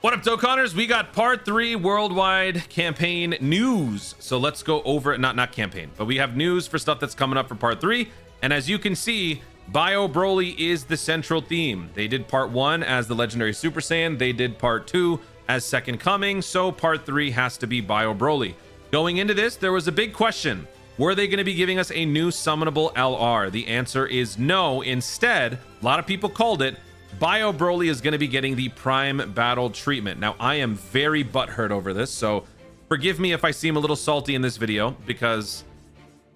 What up, Dokkaners? We got part 3 worldwide campaign news. So let's go over it. Not campaign, but we have news for stuff that's coming up for part 3. And as you can see, BROLY is the central theme. They did part 1 as the legendary Super Saiyan. They did part 2 as Second Coming. So part 3 has to be BROLY. Going into this, there was a big question. Were they going to be giving us a new summonable LR? The answer is no. Instead, a lot of people called it, BROLY is going to be getting the Prime Battle treatment. Now, I am very butthurt over this, so forgive me if I seem a little salty in this video, because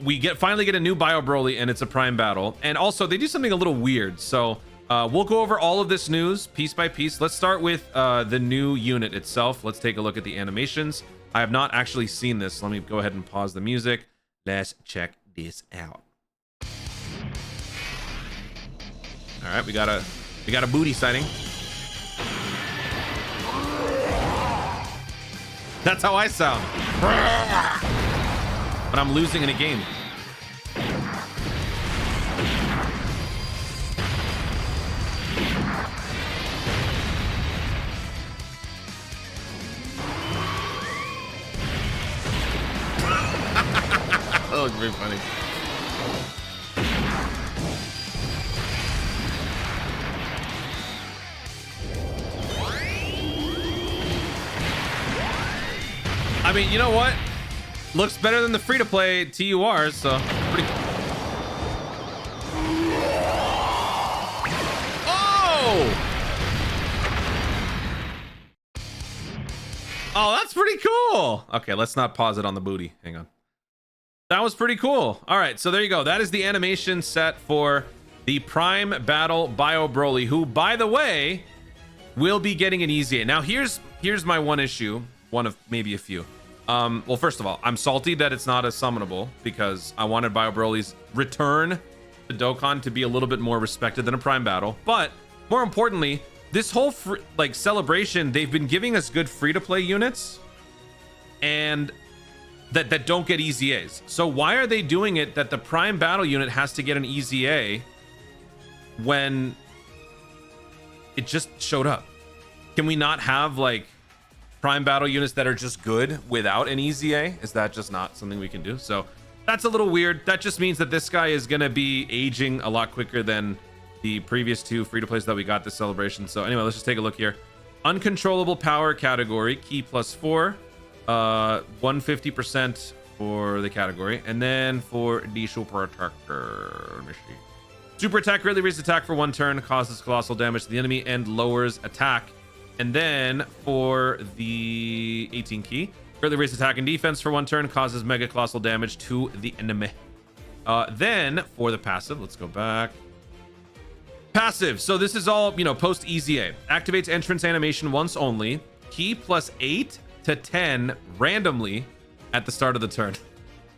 we finally get a new BROLY and it's a Prime Battle. And also, they do something a little weird. So we'll go over all of this news piece by piece. Let's start with the new unit itself. Let's take a look at the animations. I have not actually seen this. Let me go ahead and pause the music. Let's check this out. All right, we got a booty sighting. That's how I sound. But I'm losing in a game. That looks very funny. I mean, you know what? Looks better than the free-to-play TURs, so pretty. Oh! Oh, that's pretty cool. Okay, let's not pause it on the booty. Hang on. That was pretty cool. All right, so there you go. That is the animation set for the Prime Battle BROLY, who, by the way, will be getting an EZA. Now, here's my one issue. One of maybe a few. Well, first of all, I'm salty that it's not a summonable, because I wanted BROLY's return to Dokkan to be a little bit more respected than a Prime Battle. But more importantly, this whole celebration, they've been giving us good free-to-play units and that don't get EZAs. So why are they doing it that the Prime Battle unit has to get an EZA when it just showed up? Can we not have like Prime Battle units that are just good without an EZA? Is that just not something we can do? So that's a little weird. That just means that this guy is going to be aging a lot quicker than the previous 2 free-to-plays that we got this celebration. So anyway, let's just take a look here. Uncontrollable power category, key +4, 150% for the category. And then for the super attacker, let me see. Super attack greatly raises attack for 1 turn, causes colossal damage to the enemy, and lowers attack. And then for the 18 key, greatly raised attack and defense for 1 turn, causes mega colossal damage to the enemy. Then for the passive, let's go back. Passive. So this is all, post EZA. Activates entrance animation once only. Key +8 to 10 randomly at the start of the turn,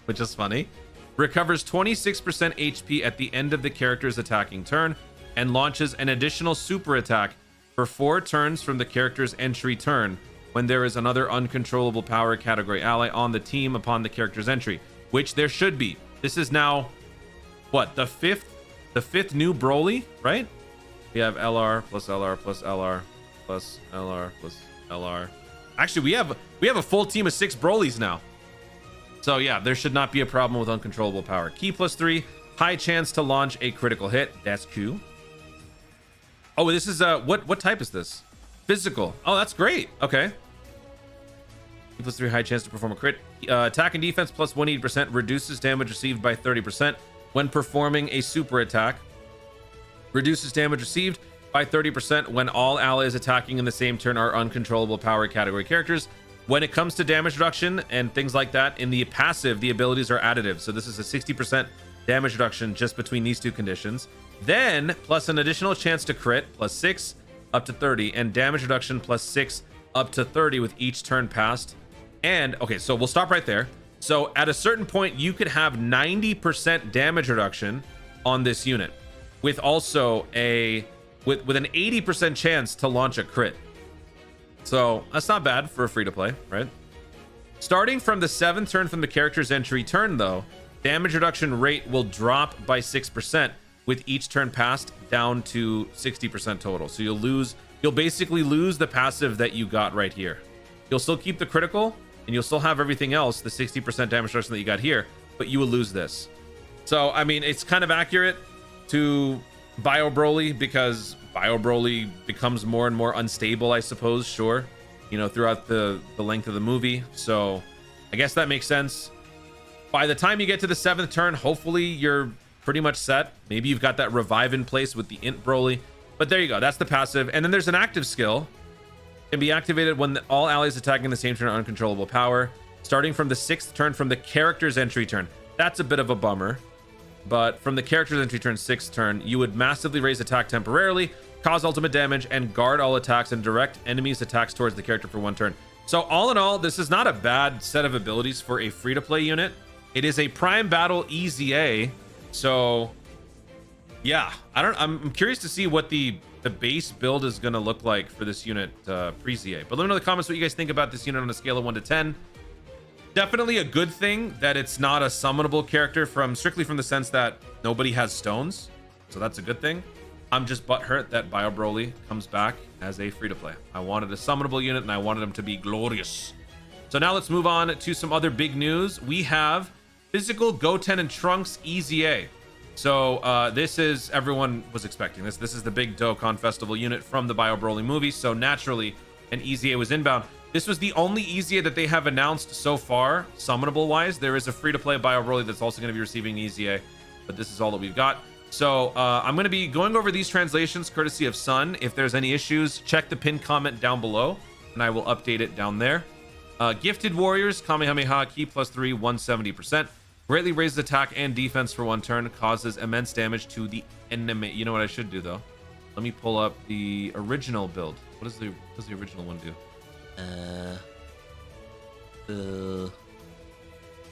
which is funny. Recovers 26% HP at the end of the character's attacking turn, and launches an additional super attack for 4 turns from the character's entry turn when there is another uncontrollable power category ally on the team upon the character's entry, which there should be. This is now what, the fifth new BROLY, right? We have LR plus LR plus LR plus LR plus LR. Actually, we have a full team of 6 BROLYs now. So yeah, there should not be a problem with uncontrollable power. Key +3, high chance to launch a critical hit. That's cool. Oh, this is what type is this? Physical. Oh, that's great. Okay. +3, high chance to perform a crit. Attack and defense +180%, reduces damage received by 30% when performing a super attack. Reduces damage received by 30% when all allies attacking in the same turn are uncontrollable power category characters. When it comes to damage reduction and things like that, in the passive, the abilities are additive. So this is a 60% damage reduction just between these 2 conditions. Then plus an additional chance to crit +6 up to 30, and damage reduction +6 up to 30 with each turn passed. And okay, so we'll stop right there. So at a certain point, you could have 90% damage reduction on this unit, with also with an 80% chance to launch a crit. So that's not bad for a free-to-play, right? Starting from the 7th turn from the character's entry turn, though, damage reduction rate will drop by 6%, with each turn passed down to 60% total. So you'll lose you'll basically lose the passive that you got right here. You'll still keep the critical, and you'll still have everything else, the 60% damage reduction that you got here, but you will lose this. So, I mean, it's kind of accurate to BROLY because BROLY becomes more and more unstable, I suppose, sure, you know, throughout the length of the movie. So I guess that makes sense. By the time you get to the 7th turn, hopefully you're pretty much set. Maybe you've got that revive in place with the int Broly, but there you go. That's the passive. And then there's an active skill. Can be activated when all allies attacking the same turn are uncontrollable power, starting from the 6th turn from the character's entry turn. That's a bit of a bummer. But from the character's entry turn, 6th turn, you would massively raise attack temporarily, cause ultimate damage, and guard all attacks and direct enemies' attacks towards the character for 1 turn. So all in all, this is not a bad set of abilities for a free-to-play unit. It is a Prime Battle EZA. So yeah, I'm curious to see what the base build is going to look like for this unit pre-ZA. But let me know in the comments what you guys think about this unit on a scale of 1 to 10. Definitely a good thing that it's not a summonable character strictly from the sense that nobody has stones. So that's a good thing. I'm just butthurt that BROLY comes back as a free-to-play. I wanted a summonable unit and I wanted them to be glorious. So now let's move on to some other big news. We have physical Goten and Trunks EZA. So this is, everyone was expecting this. This is the big Dokkan Festival unit from the BROLY movie. So naturally, an EZA was inbound. This was the only EZA that they have announced so far, summonable wise. There is a free-to-play BROLY that's also going to be receiving EZA, but this is all that we've got. So I'm going to be going over these translations courtesy of Sun. If there's any issues, check the pinned comment down below, and I will update it down there. Gifted Warriors, Kamehameha, Ki +3, 170%. Greatly raises attack and defense for 1 turn, causes immense damage to the enemy. You know what I should do, though? Let me pull up the original build. What does the original one do? The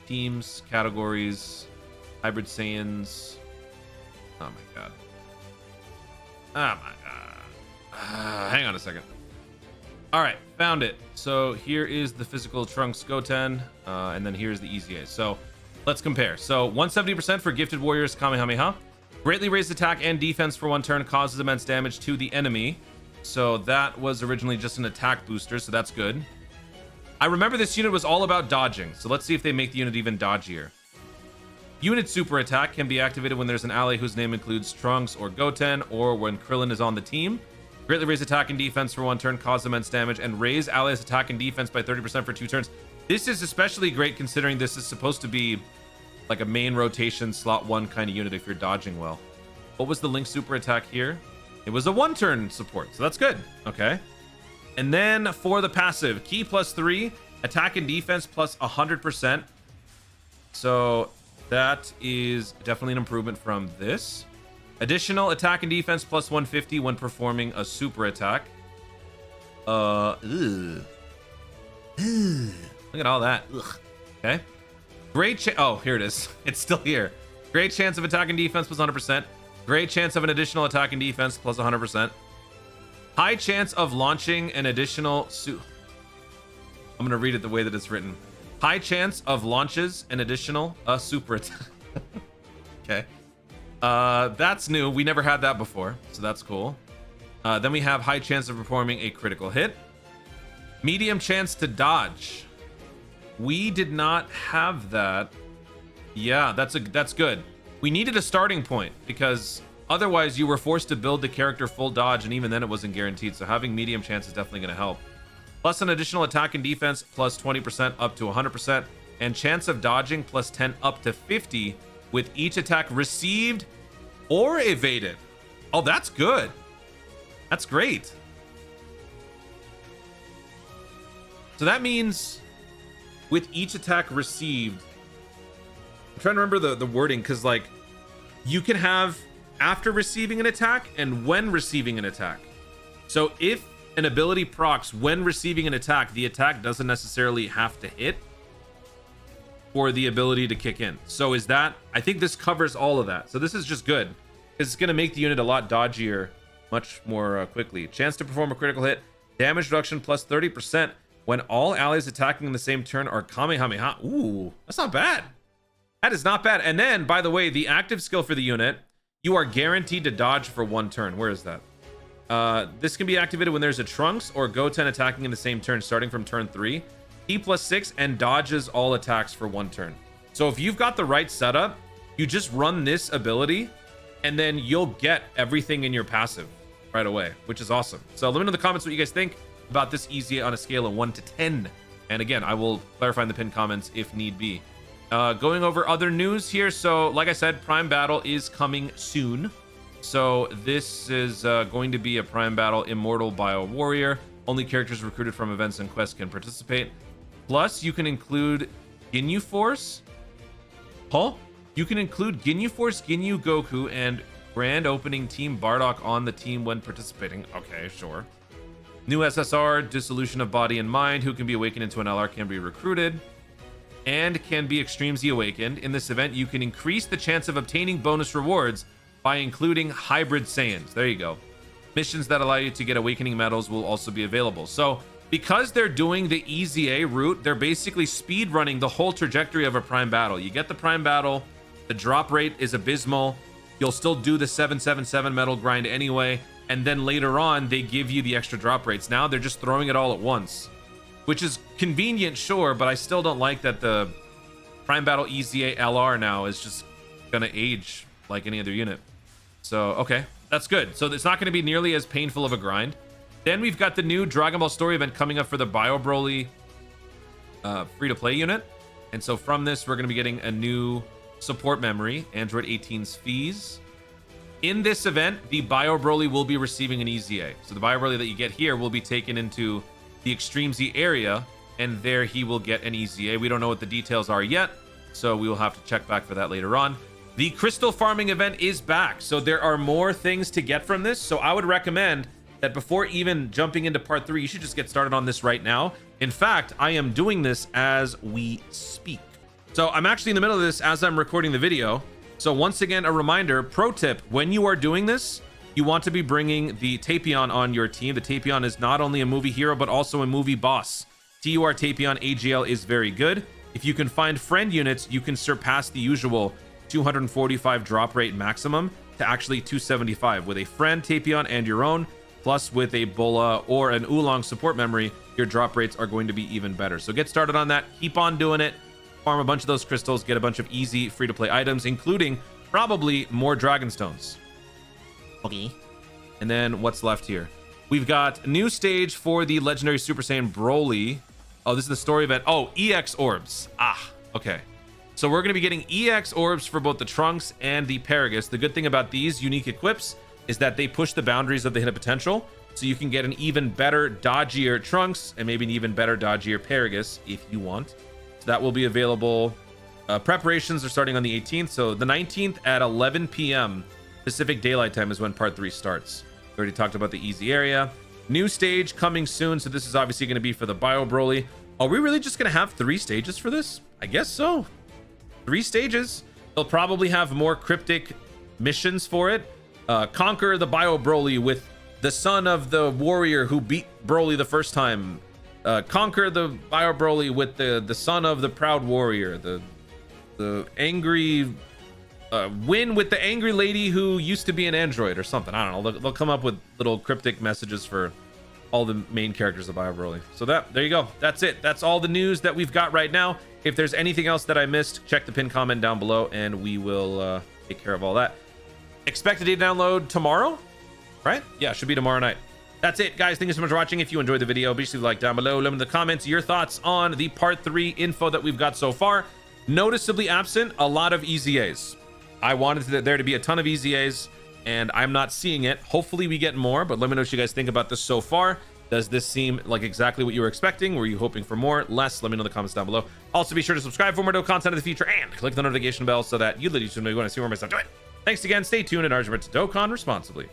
teams, categories, hybrid Saiyans. Oh my god. Oh my god. Hang on a second. All right, found it. So here is the physical Trunks Goten, and then here's the EZA. So let's compare. So 170% for Gifted Warriors Kamehameha. Greatly raised attack and defense for 1 turn, causes immense damage to the enemy. So that was originally just an attack booster, so that's good. I remember this unit was all about dodging, so let's see if they make the unit even dodgier. Unit super attack can be activated when there's an ally whose name includes Trunks or Goten, or when Krillin is on the team. Greatly raise attack and defense for 1 turn, cause immense damage, and raise allies attack and defense by 30% for 2 turns. This is especially great considering this is supposed to be like a main rotation slot 1 kind of unit if you're dodging well. What was the Link super attack here? It was a 1 turn support, so that's good. Okay. And then for the passive, Ki +3, attack and defense plus 100%. So that is definitely an improvement from this. Additional attack and defense plus 150 when performing a super attack. Look at all that. Ugh. Okay. Oh, here it is. It's still here. Great chance of attack and defense plus 100%. Great chance of an additional attack and defense plus 100%. High chance of launching an additional I'm going to read it the way that it's written. High chance of launches an additional super attack. Okay. That's new. We never had that before, so that's cool. Then we have high chance of performing a critical hit. Medium chance to dodge. We did not have that. Yeah, that's good. We needed a starting point because otherwise you were forced to build the character full dodge, and even then it wasn't guaranteed. So having medium chance is definitely going to help. Plus an additional attack and defense plus 20% up to 100%, and chance of dodging plus 10 up to 50 with each attack received or evaded. Oh, that's good. That's great. So that means with each attack received, I'm trying to remember the wording, because like you can have after receiving an attack and when receiving an attack. So if an ability procs when receiving an attack, the attack doesn't necessarily have to hit for the ability to kick in. So is that, I think this covers all of that. So this is just good. It's going to make the unit a lot dodgier much more quickly. Chance to perform a critical hit, damage reduction plus 30% when all allies attacking in the same turn are Kamehameha. Ooh, that's not bad. That is not bad. And then, by the way, the active skill for the unit, you are guaranteed to dodge for 1 turn. Where is that? This can be activated when there's a Trunks or Goten attacking in the same turn, starting from turn 3. T+6 and dodges all attacks for 1 turn. So if you've got the right setup, you just run this ability, and then you'll get everything in your passive right away, which is awesome. So let me know in the comments what you guys think about this EZA on a scale of 1 to 10. And again, I will clarify in the pinned comments if need be. Going over other news here. So like I said, Prime Battle is coming soon. So this is going to be a Prime Battle Immortal Bio Warrior. Only characters recruited from events and quests can participate. Plus, you can include Ginyu Force. Huh? You can include Ginyu Force, Ginyu Goku, and Grand Opening Team Bardock on the team when participating. Okay, sure. New SSR, Dissolution of Body and Mind, who can be awakened into an LR, can be recruited and can be Extreme Z awakened. In this event, you can increase the chance of obtaining bonus rewards by including Hybrid Saiyans. There you go. Missions that allow you to get awakening medals will also be available. So because they're doing the EZA route, they're basically speed running the whole trajectory of a Prime Battle. You get the Prime Battle, the drop rate is abysmal. You'll still do the 777 medal grind anyway. And then later on, they give you the extra drop rates. Now they're just throwing it all at once, which is convenient, sure, but I still don't like that the Prime Battle EZA LR now is just gonna age like any other unit. So, okay, that's good. So it's not gonna be nearly as painful of a grind. Then we've got the new Dragon Ball Story event coming up for the BROLY free-to-play unit. And so from this, we're gonna be getting a new support memory, Android 18's fees. In this event, the BROLY will be receiving an EZA. So the BROLY that you get here will be taken into the Extreme Z area, and there he will get an EZA. We don't know what the details are yet, so we will have to check back for that later on. The crystal farming event is back, so there are more things to get from this. So I would recommend that before even jumping into part 3, you should just get started on this right now. In fact, I am doing this as we speak. So I'm actually in the middle of this as I'm recording the video. So once again, a reminder, pro tip, when you are doing this, you want to be bringing the Tapion on your team. The Tapion is not only a movie hero, but also a movie boss. TUR Tapion AGL is very good. If you can find friend units, you can surpass the usual 245 drop rate maximum to actually 275. With a friend Tapion and your own, plus with a Bola or an Oolong support memory, your drop rates are going to be even better. So get started on that. Keep on doing it. Farm a bunch of those crystals, get a bunch of easy free-to-play items, including probably more Dragon Stones. Okay. And then what's left here? We've got a new stage for the legendary Super Saiyan Broly. Oh, this is the story event. Oh, EX orbs. Ah, okay. So we're going to be getting EX orbs for both the Trunks and the Paragus. The good thing about these unique equips is that they push the boundaries of the hidden potential. So you can get an even better, dodgier Trunks and maybe an even better, dodgier Paragus if you want. That will be available. Preparations are starting on the 18th. So the 19th at 11 p.m. Pacific Daylight Time is when part 3 starts. We already talked about the easy area. New stage coming soon. So this is obviously going to be for the BROLY. Are we really just going to have 3 stages for this? I guess so. 3 stages. They'll probably have more cryptic missions for it. Conquer the BROLY with the son of the warrior who beat Broly the first time. Conquer the BROLY with the son of the proud warrior, the angry win with the angry lady who used to be an android or something. I don't know. They'll come up with little cryptic messages for all the main characters of BROLY. So there you go. That's it. That's all the news that we've got right now. If there's anything else that I missed, check the pinned comment down below and we will take care of all that. Expected to download tomorrow, right? Yeah, should be tomorrow night. That's it, guys. Thank you so much for watching. If you enjoyed the video, be sure to like down below. Let me know in the comments your thoughts on the part 3 info that we've got so far. Noticeably absent, a lot of EZAs. I wanted there to be a ton of EZAs, and I'm not seeing it. Hopefully we get more, but let me know what you guys think about this so far. Does this seem like exactly what you were expecting? Were you hoping for more, less? Let me know in the comments down below. Also, be sure to subscribe for more Dokkan content in the future and click the notification bell so that you literally know when I see more of my stuff. Do it. Thanks again. Stay tuned and argue to Dokkan responsibly.